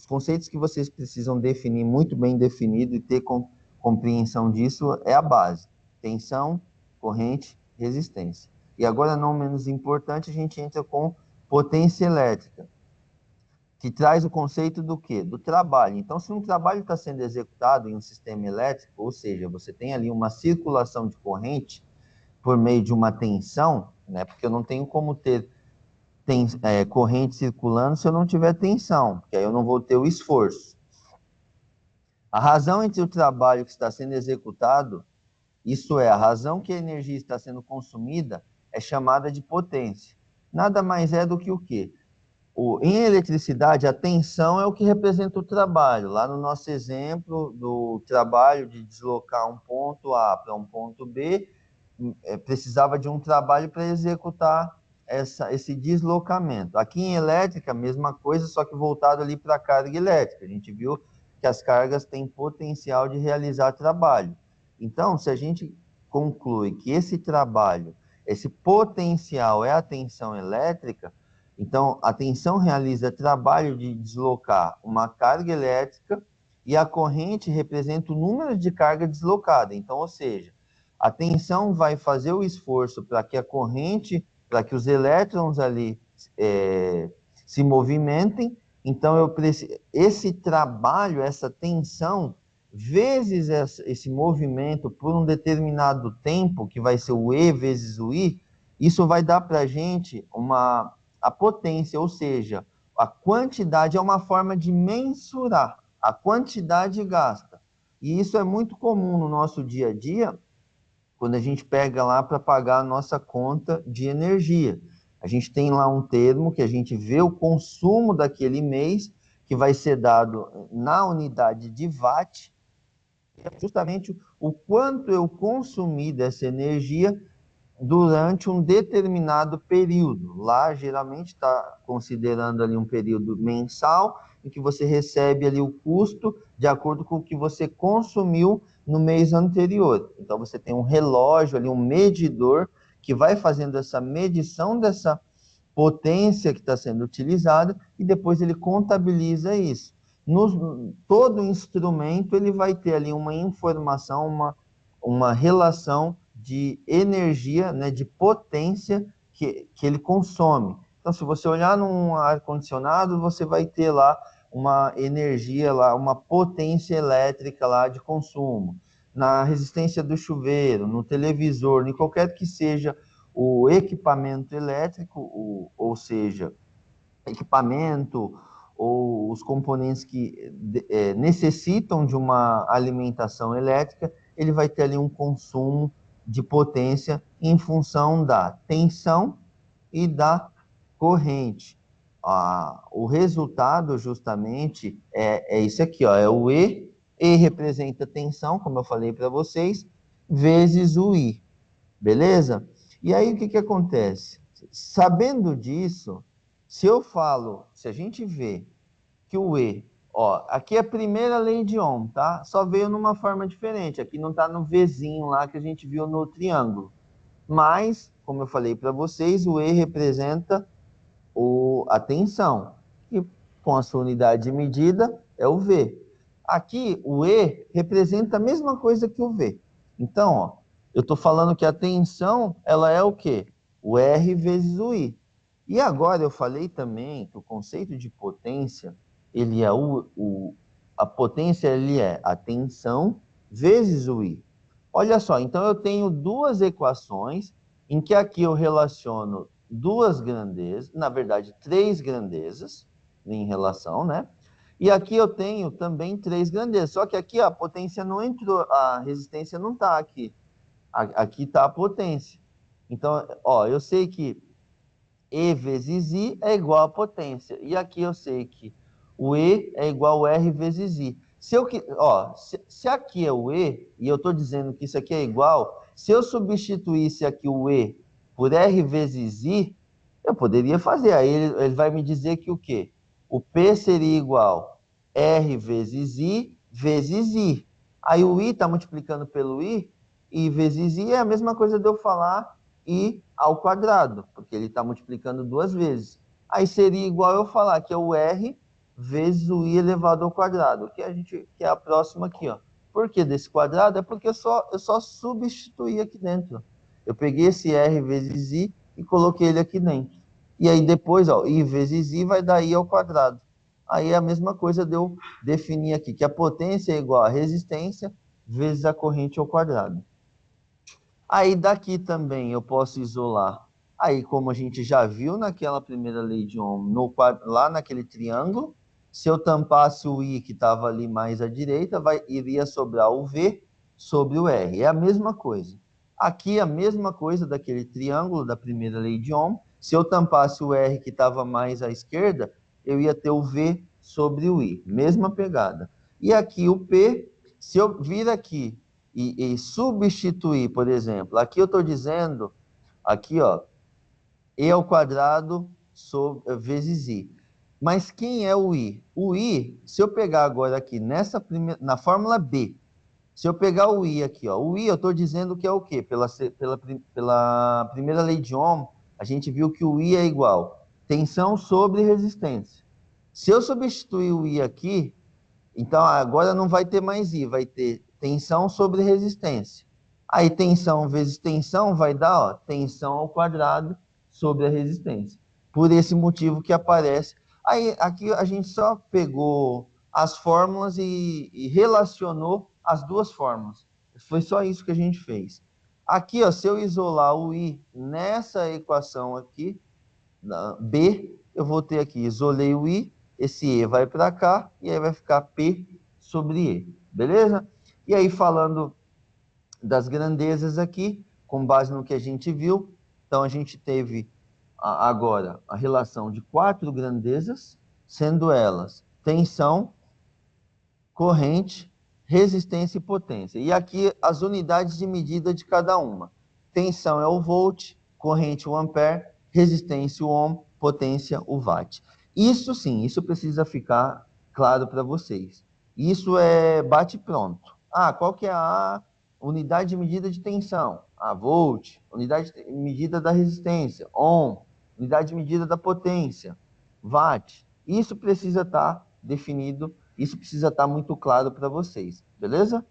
os conceitos que vocês precisam definir muito bem definido e ter compreensão disso é a base. Tensão, corrente, resistência. E agora, não menos importante, a gente entra com potência elétrica, que traz o conceito do quê? Do trabalho. Então, se um trabalho está sendo executado em um sistema elétrico, ou seja, você tem ali uma circulação de corrente por meio de uma tensão, né? Porque eu não tenho como ter corrente circulando se eu não tiver tensão, porque aí eu não vou ter o esforço. A razão entre o trabalho que está sendo executado, isso é, a razão que a energia está sendo consumida, é chamada de potência. Nada mais é do que o quê? Em eletricidade, a tensão é o que representa o trabalho. Lá no nosso exemplo do trabalho de deslocar um ponto A para um ponto B, precisava de um trabalho para executar esse deslocamento. Aqui em elétrica, a mesma coisa, só que voltado ali para a carga elétrica. A gente viu que as cargas têm potencial de realizar trabalho. Então, se a gente conclui que esse trabalho, esse potencial é a tensão elétrica, então a tensão realiza trabalho de deslocar uma carga elétrica e a corrente representa o número de carga deslocada. Então, ou seja, a tensão vai fazer o esforço para que a corrente, para que os elétrons ali se movimentem. Então, esse trabalho, essa tensão, vezes esse movimento por um determinado tempo, que vai ser o E vezes o I, isso vai dar para a gente a potência, ou seja, a quantidade é uma forma de mensurar a quantidade gasta. E isso é muito comum no nosso dia a dia, quando a gente pega lá para pagar a nossa conta de energia. A gente tem lá um termo que a gente vê o consumo daquele mês, que vai ser dado na unidade de watt, justamente o quanto eu consumi dessa energia durante um determinado período. Lá, geralmente, está considerando ali um período mensal, em que você recebe ali o custo de acordo com o que você consumiu no mês anterior. Então, você tem um relógio ali, um medidor, que vai fazendo essa medição dessa potência que está sendo utilizada, e depois ele contabiliza isso. Todo instrumento ele vai ter ali uma informação, uma relação de energia, né, de potência que ele consome. Então, se você olhar num ar-condicionado, você vai ter lá uma energia, lá, uma potência elétrica lá de consumo. Na resistência do chuveiro, no televisor, em qualquer que seja o equipamento elétrico, ou seja, equipamento ou os componentes que necessitam de uma alimentação elétrica, ele vai ter ali um consumo de potência em função da tensão e da corrente. O resultado, justamente, é isso aqui, ó, é o E. E representa tensão, como eu falei para vocês, vezes o I. Beleza? E aí, o que acontece? Sabendo disso, se a gente vê que o E, ó, aqui é a primeira lei de Ohm, tá? Só veio numa forma diferente, aqui não tá no Vzinho lá que a gente viu no triângulo. Mas, como eu falei para vocês, o E representa a tensão, e com a sua unidade de medida é o V. Aqui, o E representa a mesma coisa que o V. Então, ó, eu estou falando que a tensão, ela é o quê? O R vezes o I. E agora eu falei também que o conceito de potência, ele é a potência, ele é a tensão vezes o I. Olha só, então eu tenho duas equações em que aqui eu relaciono duas grandezas, na verdade, três grandezas em relação, né? E aqui eu tenho também três grandezas, só que aqui a potência não entrou, a resistência não está aqui. Aqui está a potência. Então, ó, eu sei que E vezes I é igual a potência. E aqui eu sei que o E é igual a R vezes I. Se aqui é o E, e eu estou dizendo que isso aqui é igual, se eu substituísse aqui o E por R vezes I, eu poderia fazer. Aí ele vai me dizer que o quê? O P seria igual a R vezes I vezes I. Aí o I está multiplicando pelo I vezes I é a mesma coisa de eu falar I ao quadrado, porque ele está multiplicando duas vezes. Aí seria igual eu falar que é o R vezes o I elevado ao quadrado, que é a próxima aqui, ó. Por que desse quadrado? É porque eu só substituí aqui dentro. Eu peguei esse R vezes I e coloquei ele aqui dentro. E aí depois, ó, I vezes I vai dar I ao quadrado. Aí é a mesma coisa de eu definir aqui, que a potência é igual a resistência vezes a corrente ao quadrado. Aí daqui também eu posso isolar. Aí, como a gente já viu naquela primeira lei de Ohm, lá naquele triângulo, se eu tampasse o I que estava ali mais à direita, iria sobrar o V sobre o R. É a mesma coisa. Aqui a mesma coisa daquele triângulo da primeira lei de Ohm. Se eu tampasse o R que estava mais à esquerda, eu ia ter o V sobre o I. Mesma pegada. E aqui o P, se eu vir aqui e substituir, por exemplo, aqui eu estou dizendo, aqui, ó, E ao quadrado vezes I. Mas quem é o I? O I, se eu pegar agora aqui na fórmula B, se eu pegar o I aqui, ó, o I eu estou dizendo que é o quê? Pela primeira lei de Ohm, a gente viu que o I é igual tensão sobre resistência. Se eu substituir o I aqui, então agora não vai ter mais I, vai ter tensão sobre resistência. Aí tensão vezes tensão vai dar, ó, tensão ao quadrado sobre a resistência. Por esse motivo que aparece. Aí aqui a gente só pegou as fórmulas e relacionou as duas fórmulas. Foi só isso que a gente fez. Aqui, ó, se eu isolar o I nessa equação aqui, B, eu vou ter aqui, isolei o I, esse E vai para cá, e aí vai ficar P sobre E, beleza? E aí, falando das grandezas aqui, com base no que a gente viu, então a gente teve agora a relação de 4 grandezas, sendo elas tensão, corrente, resistência e potência. E aqui as unidades de medida de cada uma. Tensão é o volt, corrente o ampere, resistência o ohm, potência o watt. Isso sim, isso precisa ficar claro para vocês. Isso é bate pronto. Ah, qual que é a unidade de medida de tensão? Ah, volt. Unidade de medida da resistência, ohm. Unidade de medida da potência, watt. Isso precisa estar definido, isso precisa estar muito claro para vocês, beleza?